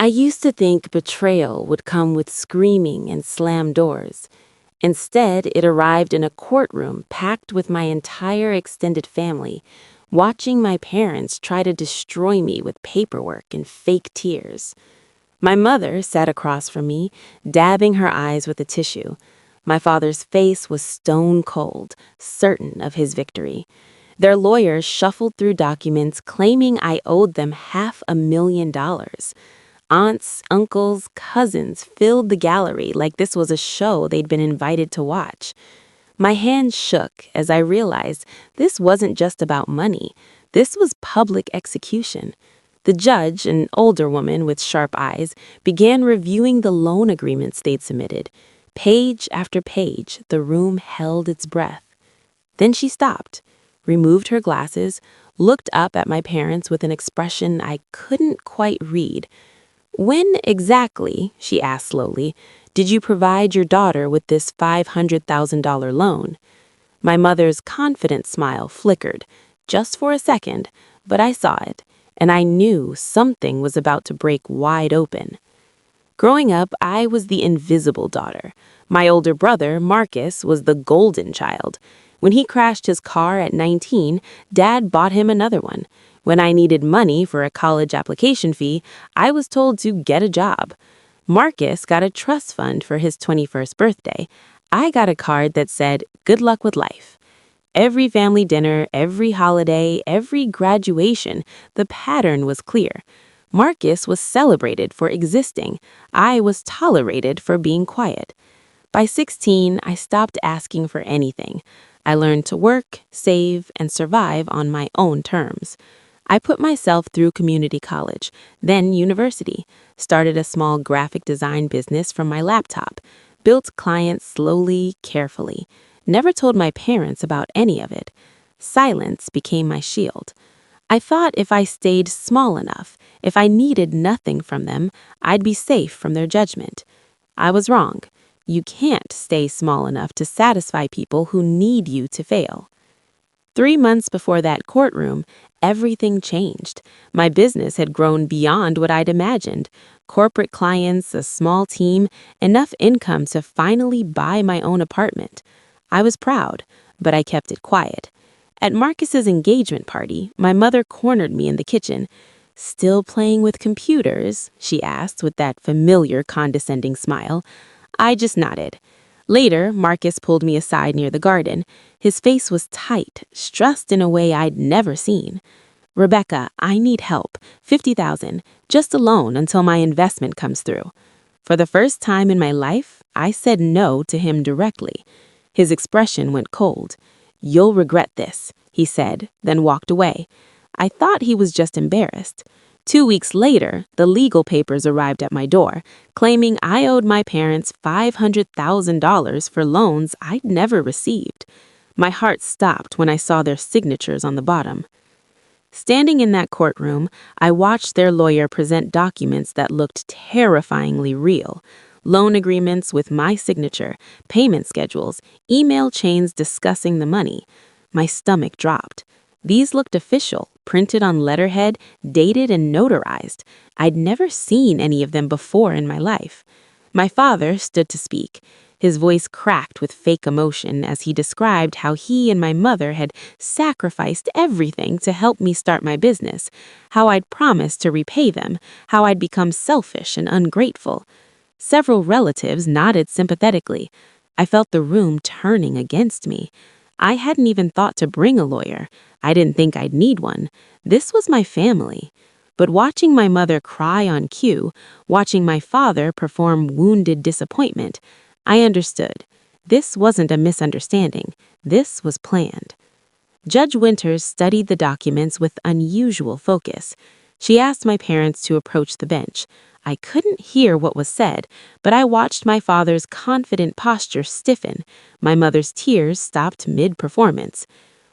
I used to think betrayal would come with screaming and slammed doors. Instead, it arrived in a courtroom packed with my entire extended family, watching my parents try to destroy me with paperwork and fake tears. My mother sat across from me, dabbing her eyes with a tissue. My father's face was stone cold, certain of his victory. Their lawyers shuffled through documents claiming I owed them $500,000. Aunts, uncles, cousins filled the gallery like this was a show they'd been invited to watch. My hands shook as I realized this wasn't just about money. This was public execution. The judge, an older woman with sharp eyes, began reviewing the loan agreements they'd submitted. Page after page, the room held its breath. Then she stopped, removed her glasses, looked up at my parents with an expression I couldn't quite read. "When exactly," she asked slowly, "did you provide your daughter with this $500,000 loan?" My mother's confident smile flickered, just for a second, but I saw it, and I knew something was about to break wide open. Growing up, I was the invisible daughter. My older brother, Marcus, was the golden child. When he crashed his car at 19, Dad bought him another one. When I needed money for a college application fee, I was told to get a job. Marcus got a trust fund for his 21st birthday. I got a card that said, "Good luck with life." Every family dinner, every holiday, every graduation, the pattern was clear. Marcus was celebrated for existing. I was tolerated for being quiet. By 16, I stopped asking for anything. I learned to work, save, and survive on my own terms. I put myself through community college, then university, started a small graphic design business from my laptop, built clients slowly, carefully, never told my parents about any of it. Silence became my shield. I thought if I stayed small enough, if I needed nothing from them, I'd be safe from their judgment. I was wrong. You can't stay small enough to satisfy people who need you to fail. 3 months before that courtroom, everything changed. My business had grown beyond what I'd imagined. Corporate clients, a small team, enough income to finally buy my own apartment. I was proud, but I kept it quiet. At Marcus's engagement party, my mother cornered me in the kitchen. "Still playing with computers?" she asked with that familiar condescending smile. I just nodded. Later, Marcus pulled me aside near the garden. His face was tight, stressed in a way I'd never seen. "Rebecca, I need help. 50,000, just a loan until my investment comes through." For the first time in my life, I said no to him directly. His expression went cold. "You'll regret this," he said, then walked away. I thought he was just embarrassed. 2 weeks later, the legal papers arrived at my door, claiming I owed my parents $500,000 for loans I'd never received. My heart stopped when I saw their signatures on the bottom. Standing in that courtroom, I watched their lawyer present documents that looked terrifyingly real. Loan agreements with my signature, payment schedules, email chains discussing the money. My stomach dropped. These looked official, printed on letterhead, dated and notarized. I'd never seen any of them before in my life. My father stood to speak. His voice cracked with fake emotion as he described how he and my mother had sacrificed everything to help me start my business, how I'd promised to repay them, how I'd become selfish and ungrateful. Several relatives nodded sympathetically. I felt the room turning against me. I hadn't even thought to bring a lawyer. I didn't think I'd need one. This was my family. But watching my mother cry on cue, watching my father perform wounded disappointment, I understood. This wasn't a misunderstanding. This was planned. Judge Winters studied the documents with unusual focus. She asked my parents to approach the bench. I couldn't hear what was said, but I watched my father's confident posture stiffen. My mother's tears stopped mid-performance.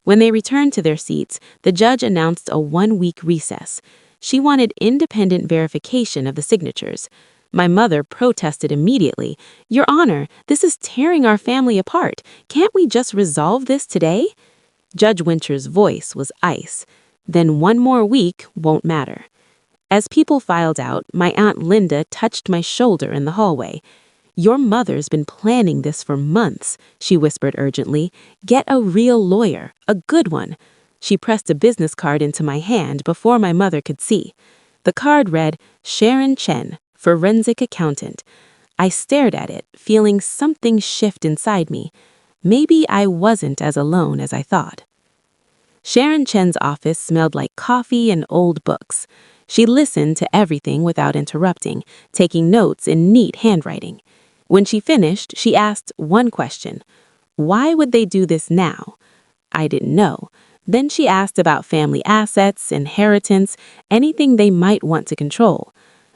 When they returned to their seats, the judge announced a 1-week recess. She wanted independent verification of the signatures. My mother protested immediately. "Your Honor, this is tearing our family apart. Can't we just resolve this today?" Judge Winters' voice was ice. "Then 1 more week won't matter." As people filed out, my Aunt Linda touched my shoulder in the hallway. "Your mother's been planning this for months," she whispered urgently. "Get a real lawyer, a good one." She pressed a business card into my hand before my mother could see. The card read, "Sharon Chen, forensic accountant." I stared at it, feeling something shift inside me. Maybe I wasn't as alone as I thought. Sharon Chen's office smelled like coffee and old books. She listened to everything without interrupting, taking notes in neat handwriting. When she finished, she asked one question. Why would they do this now? I didn't know. Then she asked about family assets, inheritance, anything they might want to control.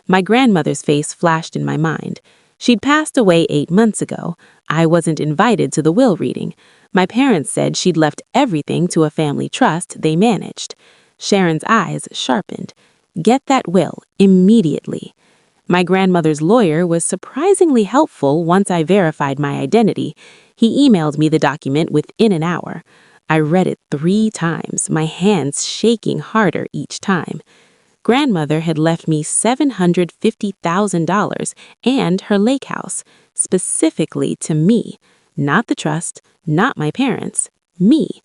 My grandmother's face flashed in my mind. She'd passed away 8 months ago. I wasn't invited to the will reading. My parents said she'd left everything to a family trust they managed. Sharon's eyes sharpened. Get that will immediately. My grandmother's lawyer was surprisingly helpful once I verified my identity. He emailed me the document within an hour. I read it 3 times, my hands shaking harder each time. Grandmother had left me $750,000 and her lake house, specifically to me. Not the trust, not my parents, me.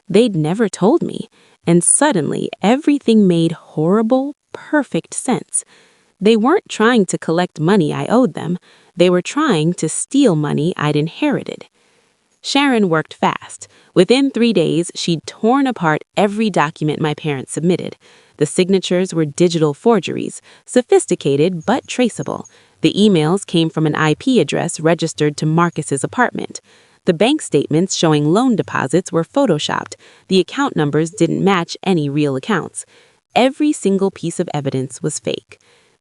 They'd never told me, and suddenly everything made horrible, perfect sense. They weren't trying to collect money I owed them. They were trying to steal money I'd inherited. Sharon worked fast. Within 3 days, she'd torn apart every document my parents submitted. The signatures were digital forgeries, sophisticated but traceable. The emails came from an IP address registered to Marcus's apartment. The bank statements showing loan deposits were photoshopped. The account numbers didn't match any real accounts. Every single piece of evidence was fake.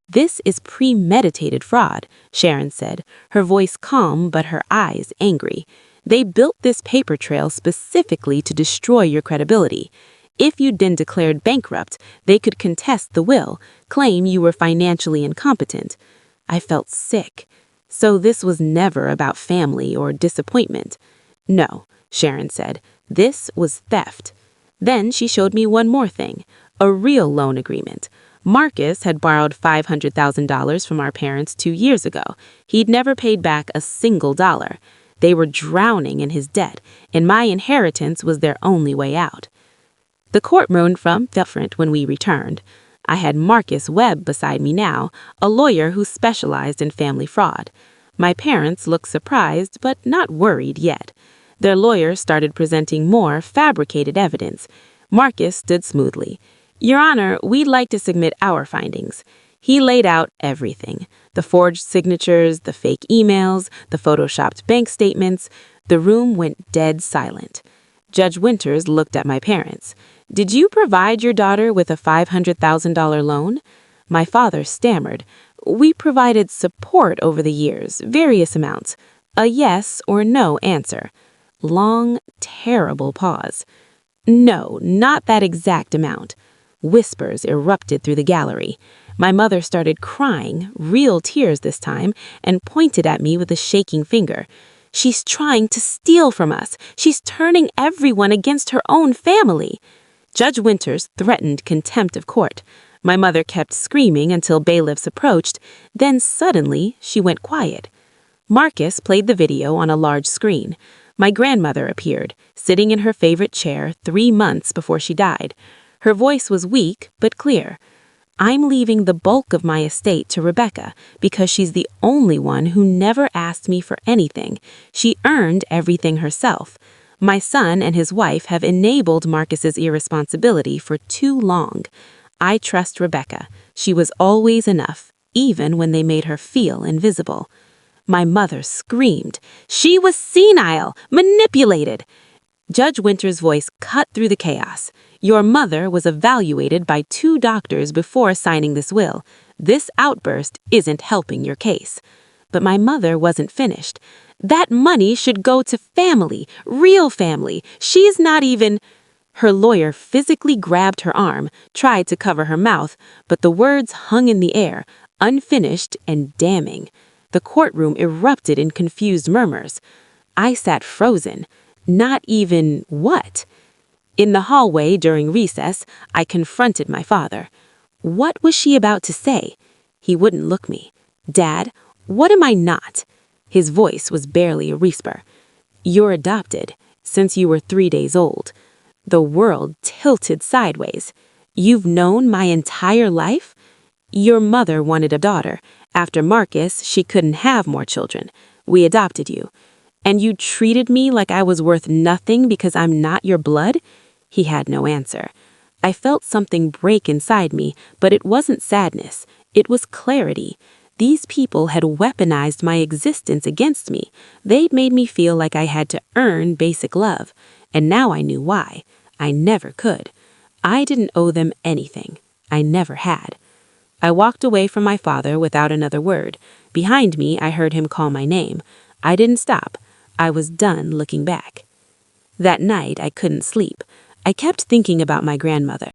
"This is premeditated fraud," Sharon said, her voice calm but her eyes angry. "They built this paper trail specifically to destroy your credibility. If you'd been declared bankrupt, they could contest the will, claim you were financially incompetent." I felt sick. So this was never about family or disappointment. "No," Sharon said, "this was theft." Then she showed me one more thing, a real loan agreement. Marcus had borrowed $500,000 from our parents 2 years ago. He'd never paid back a single dollar. They were drowning in his debt, and my inheritance was their only way out. The courtroom felt different when we returned. I had Marcus Webb beside me now, a lawyer who specialized in family fraud. My parents looked surprised, but not worried yet. Their lawyer started presenting more fabricated evidence. Marcus stood smoothly. "Your Honor, we'd like to submit our findings." He laid out everything. The forged signatures, the fake emails, the photoshopped bank statements. The room went dead silent. Judge Winters looked at my parents. "Did you provide your daughter with a $500,000 loan?" My father stammered. "We provided support over the years, various amounts. A yes or no answer." Long, terrible pause. "No, not that exact amount." Whispers erupted through the gallery. My mother started crying, real tears this time, and pointed at me with a shaking finger. "She's trying to steal from us. She's turning everyone against her own family." Judge Winters threatened contempt of court. My mother kept screaming until bailiffs approached. Then suddenly, she went quiet. Marcus played the video on a large screen. My grandmother appeared, sitting in her favorite chair 3 months before she died. Her voice was weak but clear. "I'm leaving the bulk of my estate to Rebecca because she's the only one who never asked me for anything. She earned everything herself. My son and his wife have enabled Marcus's irresponsibility for too long. I trust Rebecca. She was always enough, even when they made her feel invisible." My mother screamed. "She was senile, manipulated." Judge Winters' voice cut through the chaos. "Your mother was evaluated by 2 doctors before signing this will. This outburst isn't helping your case." But my mother wasn't finished. "That money should go to family, real family. She's not even—" Her lawyer physically grabbed her arm, tried to cover her mouth, but the words hung in the air, unfinished and damning. The courtroom erupted in confused murmurs. I sat frozen. Not even what? In the hallway during recess, I confronted my father. What was she about to say? He wouldn't look me. Dad, what am I not? His voice was barely a whisper. You're adopted, since you were 3 days old. The world tilted sideways. You've known my entire life? Your mother wanted a daughter. After Marcus, she couldn't have more children. We adopted you. And you treated me like I was worth nothing because I'm not your blood? He had no answer. I felt something break inside me, but it wasn't sadness. It was clarity. These people had weaponized my existence against me. They'd made me feel like I had to earn basic love. And now I knew why. I never could. I didn't owe them anything. I never had. I walked away from my father without another word. Behind me, I heard him call my name. I didn't stop. I was done looking back. That night, I couldn't sleep. I kept thinking about my grandmother.